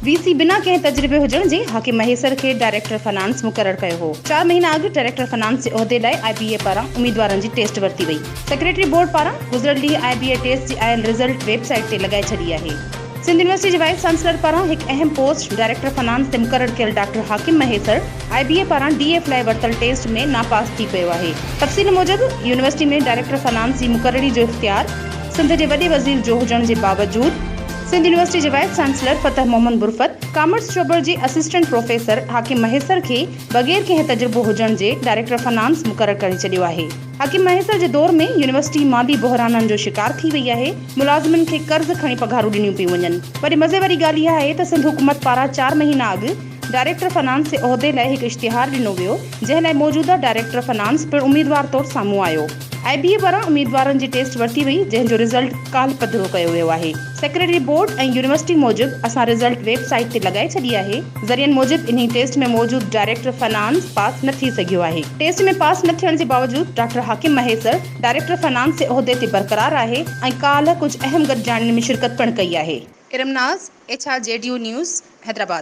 VC बिना कंहिं तजुर्बे हुजण जे हाकिम महेसर खे डायरेक्टर फाइनेंस मुक़रर कयो हो। 4 महीना अॻु डायरेक्टर फाइनेंस जे उहिदे लाइ IBA पारां उम्मीदवारनि जी टेस्ट वरिती वई। सेक्रेटरी बोर्ड पारां गुज़िरियल ॾींहुं IBA टेस्ट जी आयल रिज़ल्ट वेबसाइट ते लॻाए छॾी आहे। सिंध यूनिवर्सिटी जे वाइस चांसलर पारां हिकु अहम पोस्ट डायरेक्टर फाइनेंस ते मुक़रर कयल डॉक्टर हाकिम महेसर IBA पारां DF लाइ वरितल टेस्ट में नापास थी पियो आहे। तफ़सील मूजिबि यूनिवर्सिटी में डायरेक्टर फाइनेंस जी मुक़ररी जो इख्तियार सिंध जे वॾे वज़ीर जो हुजण जे बावजूदि सिंध यूनिवर्सिटी जे वाइस चांसलर फतह मोहम्मद बुरफत कॉमर्स शोबे जे असिस्टेंट प्रोफेसर हाकिम महेसर खे बग़ैर कंहिं तजुर्बो हुजण जे डायरेक्टर फाइनेंस मुक़रर करे छॾियो आहे। हाकिम महेसर जे दौर में यूनिवर्सिटी माली बहिराननि जो शिकार थी वई आहे। मुलाज़िमनि खे कर्ज़ खणी पघारूं ॾिनियूं पियूं वञनि। वरी मज़े वारी ॻाल्हि इहा आहे त सिंध हुकूमत पारां 4 महीना अॻु डायरेक्टर फाइनेंस जे उहिदे लाइ हिकु इश्तिहार ॾिनो वियो, जंहिं लाइ मौजूदा डायरेक्टर फाइनेंस पिणु उम्मीदवार तौरु साम्हूं आयो। IBA पारां उम्मीदवारनि जी टेस्ट वरिती वई, जंहिं जो रिज़ल्ट काल्ह पधिरो कयो वियो आहे। सेक्रेटरी बोर्ड ऐं यूनिवर्सिटी मूजिबि असां रिज़ल्ट वेबसाइट ते लॻाए छॾी आहे। ज़रियनि मूजिबि इन्ही टेस्ट में मौजूदु डायरेक्टर फाइनेंस पास न थी सघियो आहे। टेस्ट में पास न थियण जे बावजूदि डॉक्टर हाकिम महेसर डायरेक्टर फाइनेंस जे उहिदे ते बरक़रार आहे ऐं काल्ह कुझु अहम गॾजाणियुनि में शिरकत पिणु कई आहे। इरमनाज़ HRJDU न्यूज़ हैदराबाद।